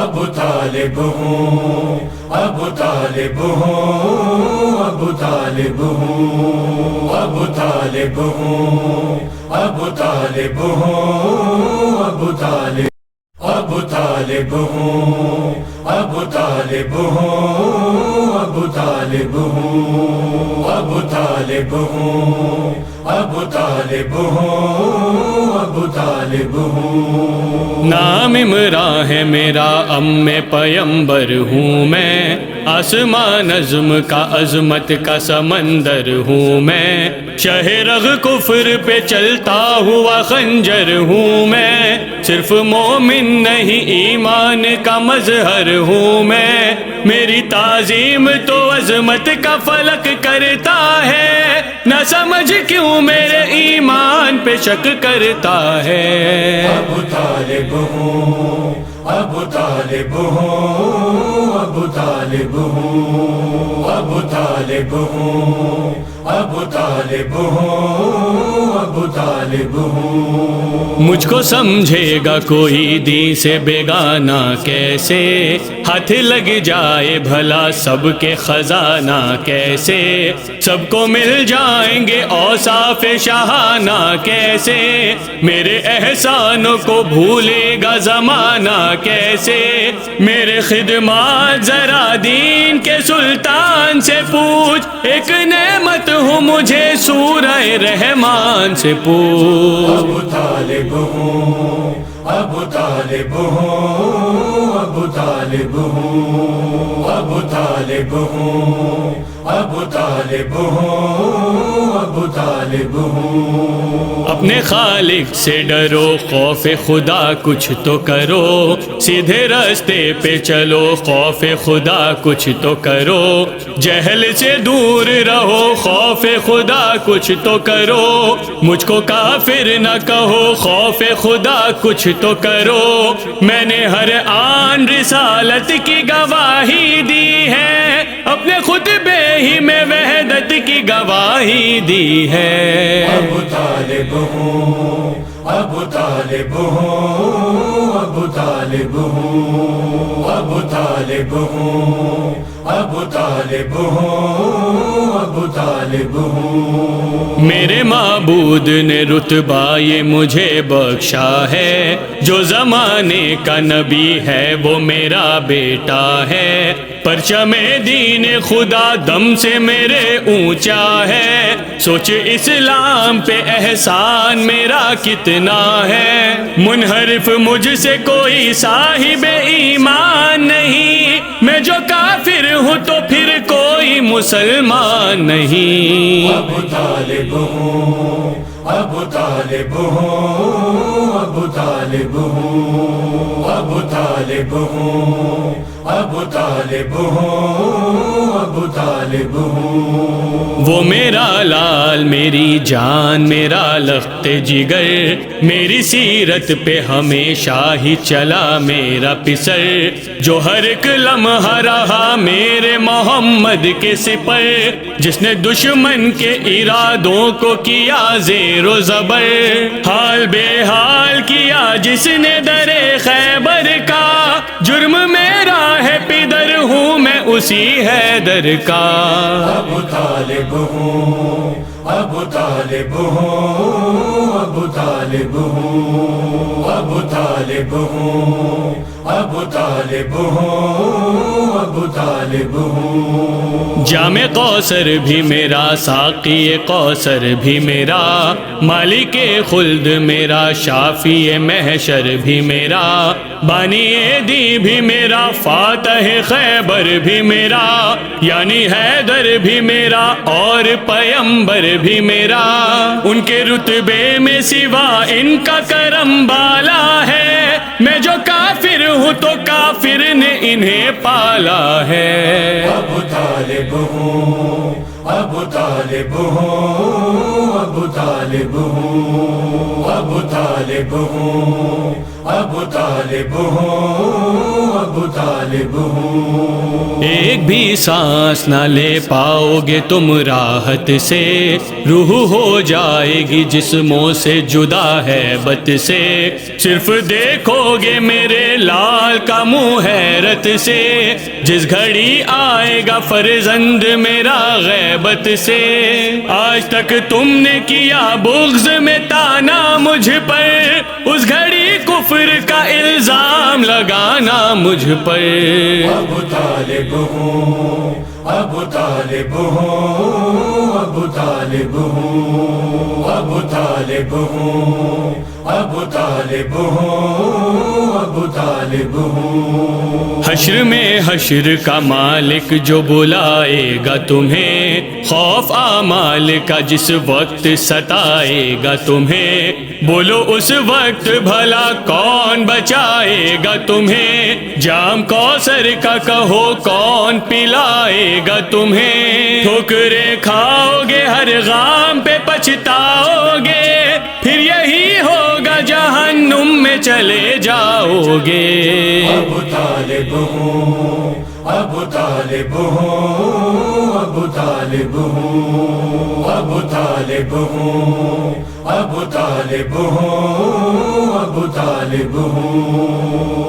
ابو طالب ہوں، ابو طالب ہوں، ابو طالب ہوں، ابو طالب ہوں، ابو طالب ہوں، ابو طالب، ابو طالب ہوں، ابو طالب ہوں، ابو طالب ہوں، ابو طالب ہوں، ابو طالب ہوں، ابو طالب ہوں۔ نام عمران ہے میرا، ام پیمبر ہوں میں، آسمان نظم کا عظمت کا سمندر ہوں میں، شہرغ کفر پہ چلتا ہوا خنجر ہوں میں، صرف مومن نہیں ایمان کا مظہر ہوں میں، میری تعظیم تو عظمت کا فلک کرتا ہے، نہ سمجھ کیوں میرے ایمان پہ شک کرتا ہے۔ ابو طالب ہوں، ابو طالب ہوں، ابو طالب ہوں، ابو طالب ہوں، ابو طالب ہوں، ابو طالب ہوں۔ مجھ کو سمجھے گا کوئی دین سے بیگانہ کیسے، ہاتھ لگ جائے بھلا سب کے خزانہ کیسے، سب کو مل جائیں گے اوصاف شاہانہ کیسے، میرے احسانوں کو بھولے گا زمانہ کیسے، میرے خدمات ذرا دین کے سلطان سے پوچھ، ایک نعمت ہوں مجھے سورہ رحمان سے پوچھ۔ ابو طالب ہوں، ابو طالب ہوں، ابو طالب ہوں، ابو طالب ہوں، ابو طالب ہوں، ابو طالب ہوں۔ اپنے خالق سے ڈرو، خوف خدا کچھ تو کرو، سیدھے راستے پہ چلو، خوف خدا کچھ تو کرو، جہل سے دور رہو، خوف خدا کچھ تو کرو، مجھ کو کافر نہ کہو، خوف خدا کچھ تو کرو، میں نے ہر آن رسالت کی گواہی دی ہے، اپنے خطبے ہی میں وحدت کی گواہی دی ہے۔ ابو طالب ہوں، ابو طالب ہوں، ابو طالب ہوں، ابو طالب ہوں، ابو طالب ہوں، ابو طالب ہوں۔ میرے معبود نے رتبہ یہ مجھے بخشا ہے، جو زمانے کا نبی ہے وہ میرا بیٹا ہے، پرچم دین خدا دم سے میرے اونچا ہے، سوچ اسلام پہ احسان میرا کتنا ہے، منحرف مجھ سے کوئی صاحب ایمان نہیں، میں جو کافر ہوں تو پھر کوئی مسلمان نہیں۔ ابو طالب ہوں، ابو طالب ہوں، ابو طالب ہوں، ابو طالب ہوں، ابو طالب ہوں، ابو طالب ہوں۔ وہ میرا لال میری جان میرا لخت جگر، میری سیرت پہ ہمیشہ ہی چلا میرا پسر، جو ہر ایک لمحہ رہا میرے محمد کے سپر، جس نے دشمن کے ارادوں کو کیا زیر و زبر، حال بے حال کیا جس نے در خیبر کا، جرم میرا ہے پدر ہوں میں اسی حیدر کا۔ ابو طالب ہوں، ابو طالب ہوں، ابو طالب ہوں، ابو طالب ہوں، ابو طالب ہوں، ابو طالب ہوں۔ جام کوثر بھی میرا، ساقی کوثر بھی میرا، مالک خلد میرا، شافی محشر بھی میرا، بانی دی بھی میرا، فاتح خیبر بھی میرا، یعنی حیدر بھی میرا اور پیمبر بھی میرا، ان کے رتبے میں سوا ان کا کرم بالا ہے، میں جو کافر ہوں تو کافر نے انہیں پالا ہے۔ ابو طالب ہوں، ابو طالب ہوں، ابو طالب ہوں، ابو طالب ہوں، ابو طالب ہوں، ابو طالب طالب ہوں، ایک بھی سانس نہ لے پاؤ گے تم راحت سے، روح ہو جائے گی جسموں سے جدا ہیبت سے، صرف دیکھو گے میرے لال کا منہ حیرت سے، جس گھڑی آئے گا فرزند میرا غیبت سے، آج تک تم نے کیا بغض میں تانا مجھ پر، اس گھڑی کفر کا الزام لگانا مجھ پر۔ ابو طالب ہوں، ابو طالب ہوں، ابو طالب ہوں، ابو طالب ہوں، ابو طالب ہوں، ابو طالب ہوں۔ حشر میں حشر کا مالک جو بلائے گا تمہیں، خوف اعمال کا جس وقت ستائے گا تمہیں، بولو اس وقت بھلا کون بچائے گا تمہیں، جام کوثر کا کہو کون پلائے گا تمہیں، ٹھوکریں کھاؤ گے ہر غام پہ پچھتاؤ گے، پھر یہی ہوگا جہنم میں چلے جاؤ گے۔ ابو طالب ہوں، ابو طالب ہوں، ابو طالب ہوں، ابو طالب ہوں، ابو طالب ہوں، ابو طالب ہوں۔